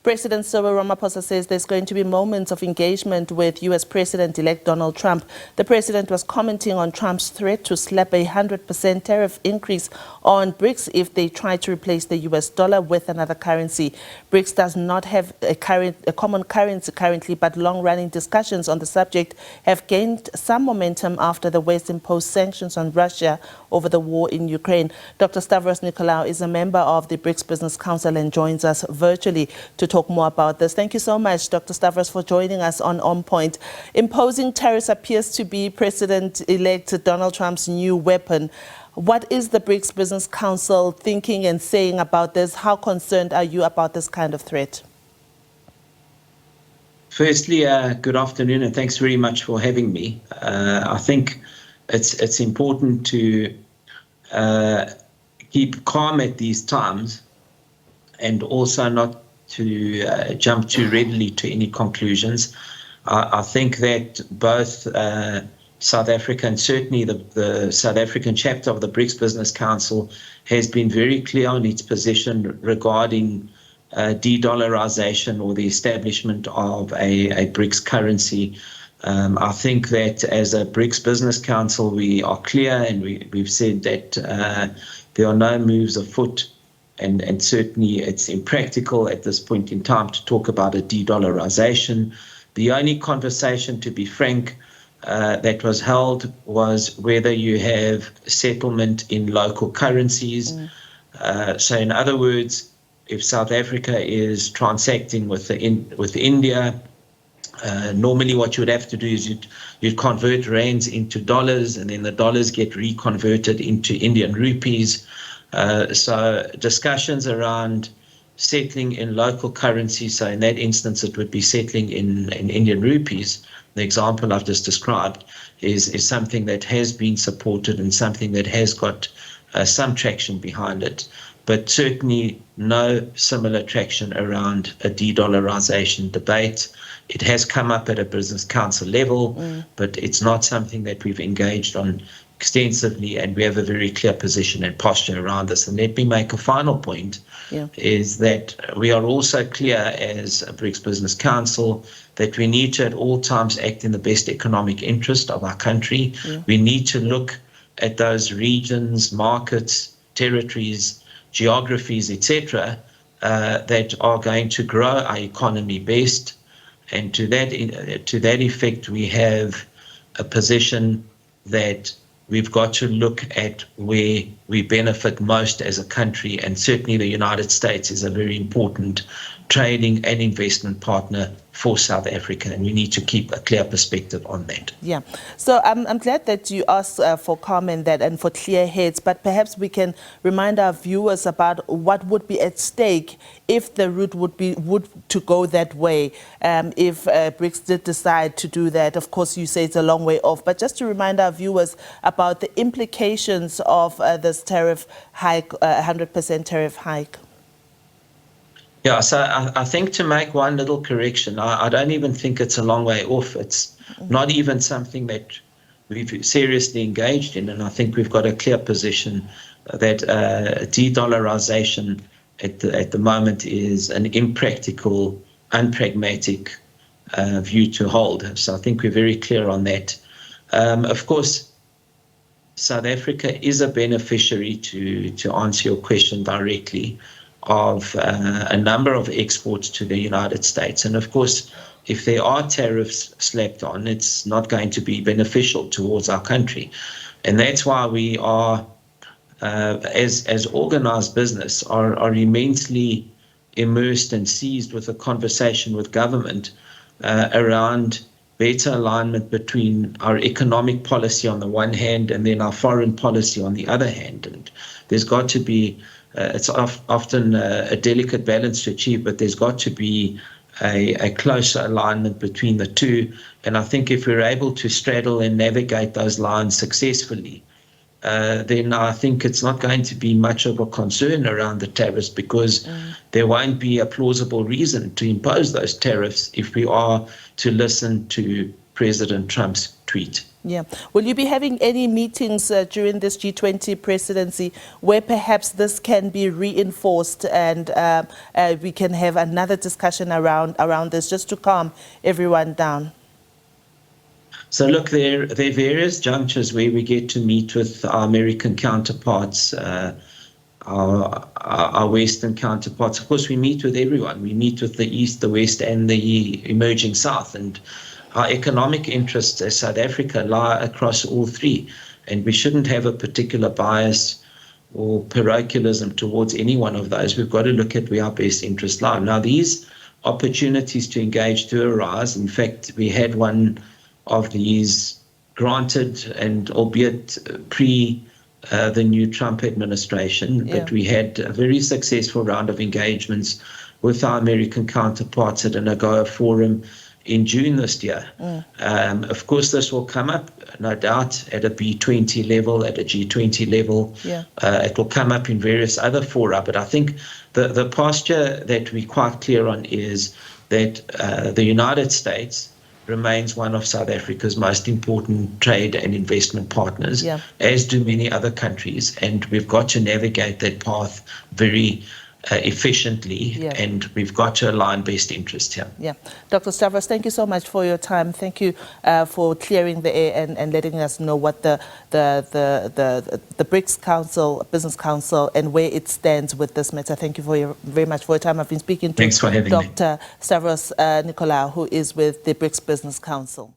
President Cyril Ramaphosa says there's going to be moments of engagement with US President-elect Donald Trump. The president was commenting on Trump's threat to slap a 100% tariff increase on BRICS if they try to replace the US dollar with another currency. BRICS does not have a common currency currently, but long-running discussions on the subject have gained some momentum after the West imposed sanctions on Russia over the war in Ukraine. Dr. Stavros Nicolaou is a member of the BRICS Business Council and joins us virtually to talk more about this. Thank you so much, Dr. Stavros, for joining us on Point. Imposing tariffs appears to be President-elect Donald Trump's new weapon. What is the BRICS Business Council thinking and saying about this? How concerned are you about this kind of threat? Firstly, good afternoon, and thanks very much for having me. I think it's important to keep calm at these times and also not to jump too readily to any conclusions. I think that both South Africa and certainly the South African chapter of the BRICS Business Council has been very clear on its position regarding de-dollarization or the establishment of a BRICS currency. I think that as a BRICS Business Council, we are clear and we've said that there are no moves afoot, and certainly it's impractical at this point in time to talk about a de-dollarization. The only conversation, to be frank, that was held was whether you have settlement in local currencies. So in other words, if South Africa is transacting with India, normally what you would have to do is you'd convert rands into dollars, and then the dollars get reconverted into Indian rupees. So discussions around settling in local currency, so in that instance it would be settling in Indian rupees, the example I've just described, is something that has been supported and something that has got some traction behind it. But certainly no similar traction around a de-dollarization debate. It has come up at a business council level, but it's not something that we've engaged on extensively, and we have a very clear position and posture around this. And let me make a final point, is that we are also clear as a BRICS Business Council that we need to at all times act in the best economic interest of our country. We need to look at those regions, markets, territories, geographies, etc., that are going to grow our economy best. And to that effect, we have a position that we've got to look at where we benefit most as a country, and certainly the United States is a very important trading and investment partner for South Africa, and we need to keep a clear perspective on that. Yeah, so I'm glad that you asked for comment that and for clear heads, but perhaps we can remind our viewers about what would be at stake if the route would to go that way. If BRICS did decide to do that, of course you say it's a long way off, but just to remind our viewers about the implications of this tariff hike, 100% tariff hike. Yeah, so I think to make one little correction, I don't even think it's a long way off. It's not even something that we've seriously engaged in, and I think we've got a clear position that de-dollarization at the moment is an impractical, unpragmatic view to hold. So I think we're very clear on that. Of course, South Africa is a beneficiary, to answer your question directly, of a number of exports to the United States. And of course, if there are tariffs slapped on, it's not going to be beneficial towards our country. And that's why we are, as organized business, are immensely immersed and seized with a conversation with government around better alignment between our economic policy on the one hand and then our foreign policy on the other hand. And there's got to be it's often a delicate balance to achieve, but there's got to be a closer alignment between the two. And I think if we're able to straddle and navigate those lines successfully, then I think it's not going to be much of a concern around the tariffs, because there won't be a plausible reason to impose those tariffs if we are to listen to President Trump's tweet. Yeah. Will you be having any meetings during this G20 presidency where perhaps this can be reinforced and we can have another discussion around this just to calm everyone down? So look, there are various junctures where we get to meet with our American counterparts, our Western counterparts. Of course, we meet with everyone. We meet with the East, the West, and the emerging South. And our economic interests as South Africa lie across all three. And we shouldn't have a particular bias or parochialism towards any one of those. We've got to look at where our best interests lie. Now, these opportunities to engage do arise. In fact, we had one of these granted, and albeit pre the new Trump administration, but we had a very successful round of engagements with our American counterparts at an AGOA forum in June this year. Of course, this will come up, no doubt, at a B20 level, at a G20 level. It will come up in various other fora, but I think the posture that we're quite clear on is that the United States remains one of South Africa's most important trade and investment partners, as do many other countries. And we've got to navigate that path very efficiently, and we've got to align best interests here. Dr. Stavros, thank you so much for your time. Thank you for clearing the air and letting us know what the BRICS Council, Business Council, and where it stands with this matter. Thank you very much for your time. I've been speaking to Thanks for having Dr. Stavros Nicolaou, who is with the BRICS Business Council.